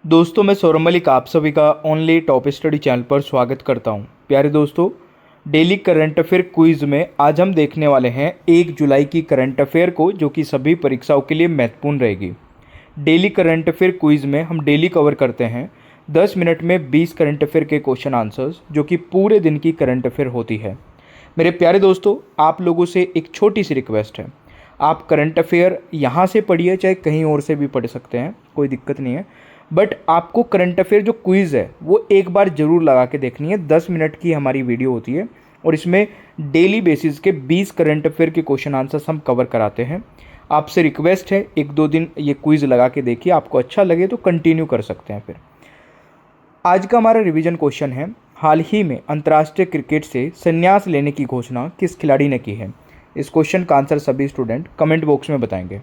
दोस्तों मैं सौरभ मलिक आप सभी का ओनली टॉप स्टडी चैनल पर स्वागत करता हूं। प्यारे दोस्तों, डेली करंट अफेयर क्विज में आज हम देखने वाले हैं 1 जुलाई की करंट अफेयर को, जो कि सभी परीक्षाओं के लिए महत्वपूर्ण रहेगी। डेली करंट अफेयर क्विज में हम डेली कवर करते हैं 10 मिनट में 20 करंट अफेयर के क्वेश्चन आंसर्स, जो कि पूरे दिन की करंट अफेयर होती है। मेरे प्यारे दोस्तों, आप लोगों से एक छोटी सी रिक्वेस्ट है, आप करंट अफेयर यहाँ से पढ़िए, चाहे कहीं और से भी पढ़ सकते हैं, कोई दिक्कत नहीं है। बट आपको करंट अफेयर जो क्विज़ है वो एक बार ज़रूर लगा के देखनी है। 10 मिनट की हमारी वीडियो होती है और इसमें डेली बेसिस के 20 करंट अफेयर के क्वेश्चन आंसर्स हम कवर कराते हैं। आपसे रिक्वेस्ट है, 1-2 दिन ये क्विज़ लगा के देखिए, आपको अच्छा लगे तो कंटिन्यू कर सकते हैं। फिर आज का हमारा रिवीजन क्वेश्चन है, हाल ही में अंतर्राष्ट्रीय क्रिकेट से संन्यास लेने की घोषणा किस खिलाड़ी ने की है। इस क्वेश्चन का आंसर सभी स्टूडेंट कमेंट बॉक्स में बताएंगे।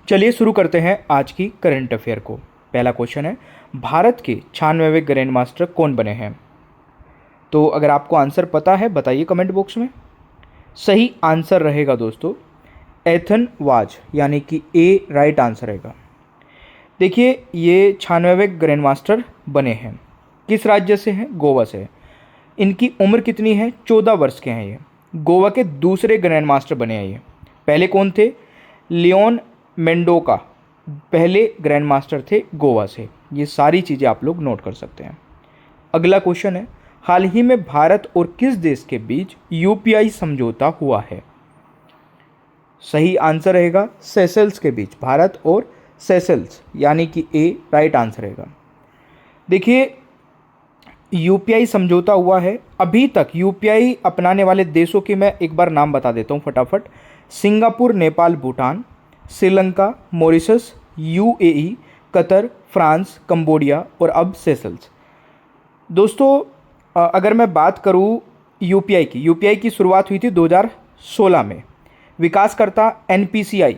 चलिए शुरू करते हैं आज की करंट अफेयर को। पहला क्वेश्चन है, भारत के 96वें ग्रैंड मास्टर कौन बने हैं। तो अगर आपको आंसर पता है बताइए कमेंट बॉक्स में। सही आंसर रहेगा दोस्तों एथन वाज, यानी कि ए राइट आंसर रहेगा। देखिए ये 96वें ग्रैंड मास्टर बने हैं, किस राज्य से हैं, गोवा से। इनकी उम्र कितनी है, 14 वर्ष के हैं ये। गोवा के दूसरे ग्रैंड मास्टर बने हैं ये। पहले कौन थे, लियोन मेंडोका पहले ग्रैंड मास्टर थे गोवा से। ये सारी चीज़ें आप लोग नोट कर सकते हैं। अगला क्वेश्चन है, हाल ही में भारत और किस देश के बीच यूपीआई समझौता हुआ है। सही आंसर रहेगा सेशल्स के बीच, भारत और सेशल्स, यानी कि ए राइट आंसर रहेगा। देखिए यूपीआई समझौता हुआ है। अभी तक यूपीआई अपनाने वाले देशों के मैं एक बार नाम बता देता हूँ फटाफट। Singapore, Nepal, Bhutan, Sri Lanka, Mauritius, UAE, Qatar, France, Cambodia और अब सेशल्स। दोस्तों अगर मैं बात करूं यूपीआई की शुरुआत हुई थी 2016 में। विकासकर्ता एनपीसीआई,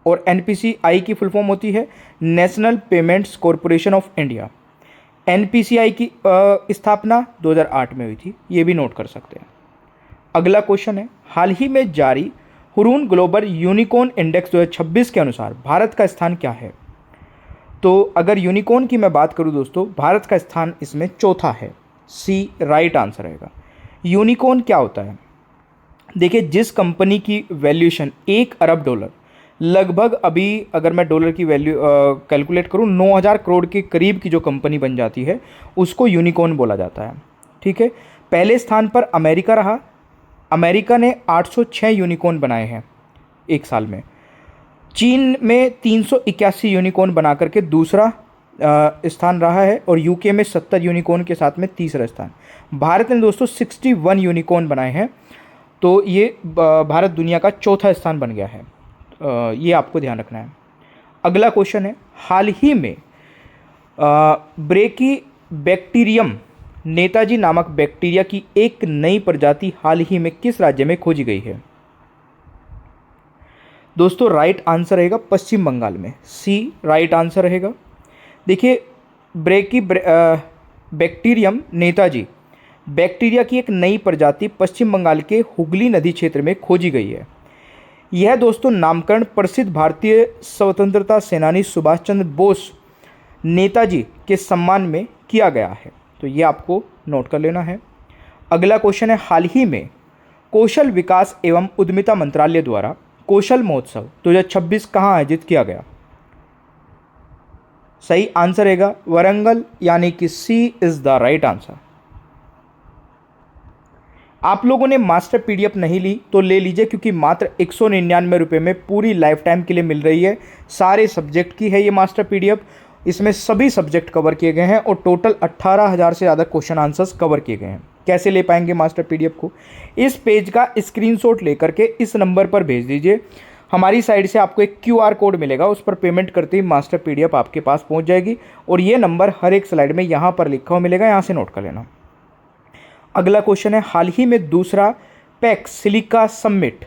और एनपीसीआई की फुल फॉर्म होती है national payments corporation of India. NPCI की स्थापना 2008 में हुई थी, ये भी नोट कर सकते हैं। अगला क्वेश्चन है, हाल ही में जारी हुरून ग्लोबल यूनिकॉर्न इंडेक्स 2026 के अनुसार भारत का स्थान क्या है। तो अगर यूनिकॉर्न की मैं बात करूं दोस्तों, भारत का स्थान इसमें चौथा है, सी राइट आंसर रहेगा। यूनिकॉर्न क्या होता है, देखिए जिस कंपनी की वैल्यूएशन $1 अरब, लगभग अभी अगर मैं डॉलर की वैल्यू कैलकुलेट करूं 9,000 करोड़ के करीब की जो कंपनी बन जाती है उसको यूनिकॉर्न बोला जाता है। ठीक है, पहले स्थान पर अमेरिका रहा। अमेरिका ने 806 यूनिकॉर्न बनाए हैं एक साल में। चीन में 381 यूनिकॉर्न बना करके दूसरा स्थान रहा है, और यूके में 70 यूनिकॉर्न के साथ में तीसरा स्थान। भारत ने दोस्तों 61 यूनिकॉर्न बनाए हैं, तो ये भारत दुनिया का चौथा स्थान बन गया है। ये आपको ध्यान रखना है। अगला क्वेश्चन है, हाल ही में ब्रेकी बैक्टीरियम नेताजी नामक बैक्टीरिया की एक नई प्रजाति हाल ही में किस राज्य में खोजी गई है। दोस्तों राइट आंसर रहेगा पश्चिम बंगाल में, सी राइट आंसर रहेगा। देखिए ब्रेकी बैक्टीरियम नेताजी बैक्टीरिया की एक नई प्रजाति पश्चिम बंगाल के हुगली नदी क्षेत्र में खोजी गई है। यह दोस्तों नामकरण प्रसिद्ध भारतीय स्वतंत्रता सेनानी सुभाष चंद्र बोस नेताजी के सम्मान में किया गया है, तो ये आपको नोट कर लेना है। अगला क्वेश्चन है, हाल ही में कौशल विकास एवं उद्यमिता मंत्रालय द्वारा कौशल महोत्सव 2026 कहाँ आयोजित किया गया। सही आंसर रहेगा वरंगल, यानी कि सी इज द राइट आंसर। आप लोगों ने मास्टर पीडीएफ नहीं ली तो ले लीजिए, क्योंकि मात्र 199 रुपये में पूरी लाइफ टाइम के लिए मिल रही है। सारे सब्जेक्ट की है ये मास्टर पीडीएफ, इसमें सभी सब्जेक्ट कवर किए गए हैं और टोटल 18,000 से ज़्यादा क्वेश्चन आंसर्स कवर किए गए हैं। कैसे ले पाएंगे मास्टर पीडीएफ को, इस पेज का स्क्रीनशॉट लेकर के इस नंबर पर भेज दीजिए। हमारी साइड से आपको एक क्यूआर कोड मिलेगा, उस पर पेमेंट करते ही मास्टर पीडीएफ आपके पास पहुंच जाएगी, और ये नंबर हर एक स्लाइड में यहाँ पर लिखा हुआ मिलेगा, यहाँ से नोट कर लेना। अगला क्वेश्चन है, हाल ही में दूसरा पैक्स सिलिका समिट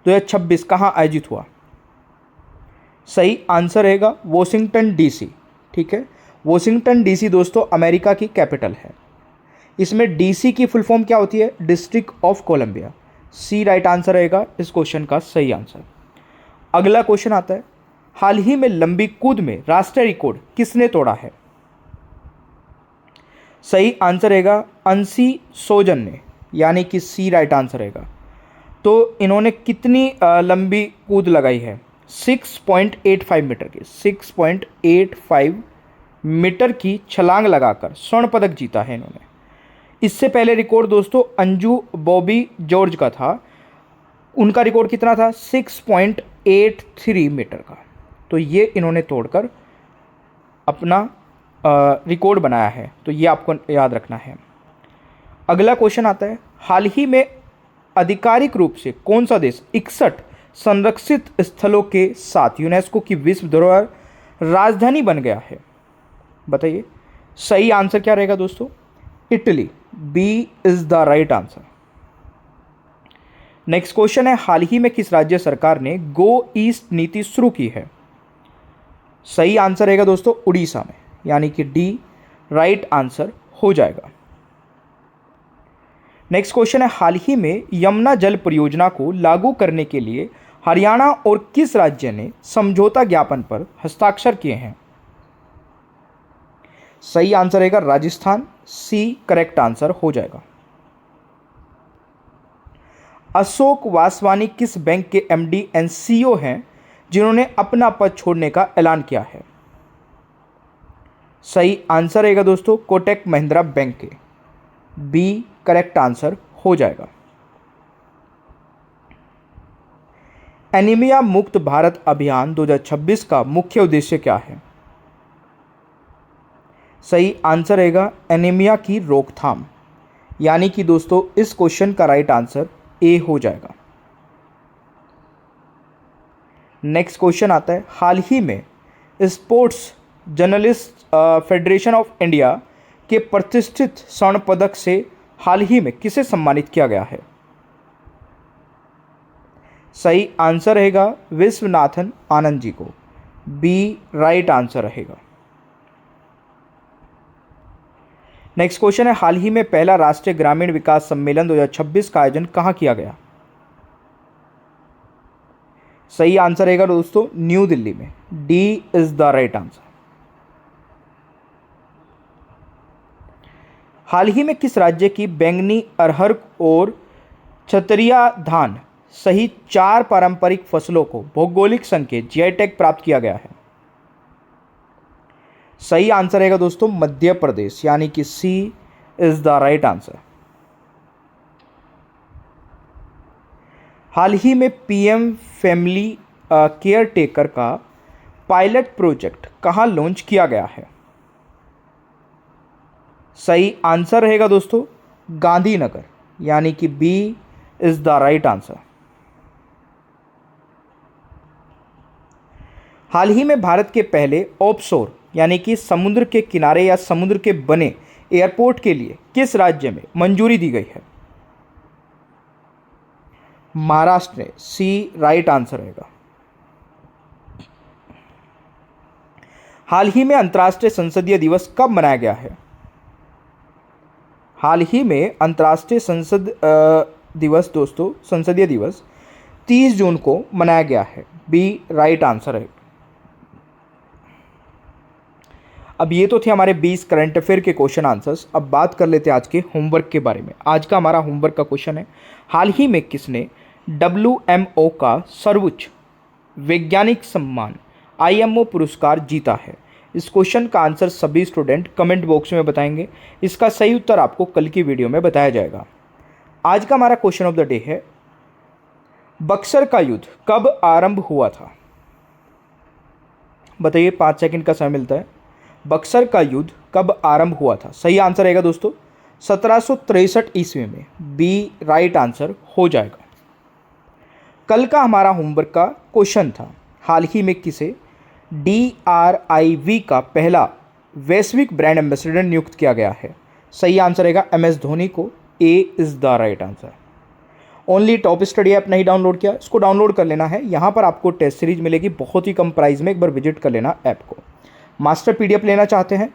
2026 कहाँ आयोजित हुआ। सही आंसर रहेगा वॉशिंगटन डीसी। ठीक है, वॉशिंगटन डीसी दोस्तों अमेरिका की कैपिटल है। इसमें डीसी की फुल फॉर्म क्या होती है, District of Columbia. C right answer रहेगा इस क्वेश्चन का सही आंसर। अगला क्वेश्चन आता है, हाल ही में लंबी कूद में राष्ट्रीय रिकॉर्ड किसने तोड़ा है? सही आंसर रहेगा अंशी सोजन ने, यानी कि सी राइट आंसर रहेगा। तो इन्होंने कितनी लंबी कूद लगाई है? 6.85 मीटर की, 6.85 मीटर की छलांग लगाकर स्वर्ण पदक जीता है इन्होंने। इससे पहले रिकॉर्ड दोस्तों अंजू बॉबी जॉर्ज का था, उनका रिकॉर्ड कितना था? 6.83 मीटर का। तो ये इन्होंने तोड़कर अपना रिकॉर्ड बनाया है, तो ये आपको याद रखना है। अगला क्वेश्चन आता है, हाल ही में आधिकारिक रूप से कौन सा देश 61 संरक्षित स्थलों के साथ यूनेस्को की विश्व धरोहर राजधानी बन गया है? बताइए। सही आंसर क्या रहेगा दोस्तों? Italy, B is the right answer. Next question है, हाल ही में किस राज्य सरकार ने गो ईस्ट नीति शुरू की है? सही आंसर रहेगा दोस्तों उड़ीसा में, यानी कि डी राइट आंसर हो जाएगा। नेक्स्ट क्वेश्चन है, हाल ही में यमुना जल परियोजना को लागू करने के लिए हरियाणा और किस राज्य ने समझौता ज्ञापन पर हस्ताक्षर किए हैं? सही आंसर रहेगा राजस्थान, सी करेक्ट आंसर हो जाएगा। अशोक वासवानी किस बैंक के एमडी एंड सीईओ हैं जिन्होंने अपना पद छोड़ने का ऐलान किया है? सही आंसर रहेगा दोस्तों कोटक महिंद्रा बैंक के, बी करेक्ट आंसर हो जाएगा। एनीमिया मुक्त भारत अभियान 2026 का मुख्य उद्देश्य क्या है? सही आंसर रहेगा एनीमिया की रोकथाम, यानी कि दोस्तों इस क्वेश्चन का राइट आंसर ए हो जाएगा। नेक्स्ट क्वेश्चन आता है, हाल ही में sports journalist federation of India के प्रतिष्ठित स्वर्ण पदक से हाल ही में किसे सम्मानित किया गया है? सही आंसर रहेगा विश्वनाथन आनंद जी को, बी राइट आंसर रहेगा। नेक्स्ट क्वेश्चन है, हाल ही में पहला राष्ट्रीय ग्रामीण विकास सम्मेलन 2026 का आयोजन कहां किया गया? सही आंसर रहेगा दोस्तों न्यू दिल्ली में, D is the right answer. हाल ही में किस राज्य की बैंगनी अरहर और छतरिया धान सहित 4 पारंपरिक फसलों को भौगोलिक संकेत जीआई टैग प्राप्त किया गया है? सही आंसर रहेगा दोस्तों मध्य प्रदेश, यानी कि सी इज द राइट आंसर। हाल ही में पीएम फैमिली केयर टेकर का पायलट प्रोजेक्ट कहां लॉन्च किया गया है? सही आंसर रहेगा दोस्तों गांधीनगर, यानी कि B is the right answer. हाल ही में भारत के पहले ऑफशोर यानी कि समुद्र के किनारे या समुद्र के बने एयरपोर्ट के लिए किस राज्य में मंजूरी दी गई है? महाराष्ट्र में, सी राइट आंसर रहेगा। हाल ही में अंतर्राष्ट्रीय संसदीय दिवस कब मनाया गया है? हाल ही में अंतर्राष्ट्रीय दिवस दोस्तों संसदीय दिवस 30 जून को मनाया गया है, बी राइट आंसर है। अब ये तो थे हमारे 20 करंट अफेयर के क्वेश्चन आंसर्स। अब बात कर लेते हैं आज के होमवर्क के बारे में। आज का हमारा होमवर्क का क्वेश्चन है, हाल ही में किसने WMO का सर्वोच्च वैज्ञानिक सम्मान IMO पुरस्कार जीता है? इस क्वेश्चन का आंसर सभी स्टूडेंट कमेंट बॉक्स में बताएंगे। इसका सही उत्तर आपको कल की वीडियो में बताया जाएगा। आज का हमारा क्वेश्चन ऑफ द डे है, बक्सर का युद्ध कब आरंभ हुआ था? बताइए, 5 सेकंड का समय मिलता है। बक्सर का युद्ध कब आरंभ हुआ था? सही आंसर रहेगा दोस्तों 1763 ईस्वी में, बी राइट आंसर हो जाएगा। कल का हमारा होमवर्क का क्वेश्चन था, हाल ही में किसे DRIV का पहला वैश्विक ब्रांड एम्बेसडर नियुक्त किया गया है? सही आंसर रहेगा MS धोनी को, A is the right answer. Only top study app नहीं डाउनलोड किया, इसको डाउनलोड कर लेना है। यहाँ पर आपको टेस्ट सीरीज मिलेगी बहुत ही कम प्राइस में, एक बार विजिट कर लेना ऐप को। मास्टर PDF लेना चाहते हैं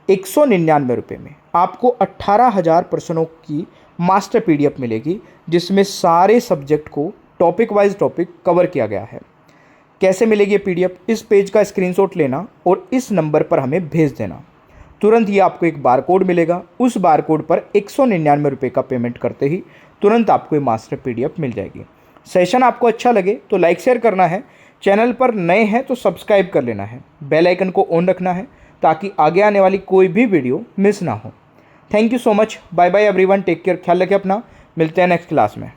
199 रुपये में आपको 18,000 प्रश्नों की मास्टर PDF मिलेगी, जिसमें सारे सब्जेक्ट को टॉपिक वाइज टॉपिक कवर किया गया है। कैसे मिलेगी ये पीडीएफ? इस पेज का स्क्रीनशॉट लेना और इस नंबर पर हमें भेज देना। तुरंत ही आपको एक बार कोड मिलेगा, उस बार कोड पर 199 रुपये का पेमेंट करते ही तुरंत आपको ये मास्टर पीडीएफ मिल जाएगी। सेशन आपको अच्छा लगे तो लाइक शेयर करना है, चैनल पर नए हैं तो सब्सक्राइब कर लेना है, बेल आइकन को ऑन रखना है ताकि आगे आने वाली कोई भी वीडियो मिस ना हो। Thank you so much, bye bye everyone, take care, ख्याल रखें अपना, मिलते हैं नेक्स्ट क्लास में।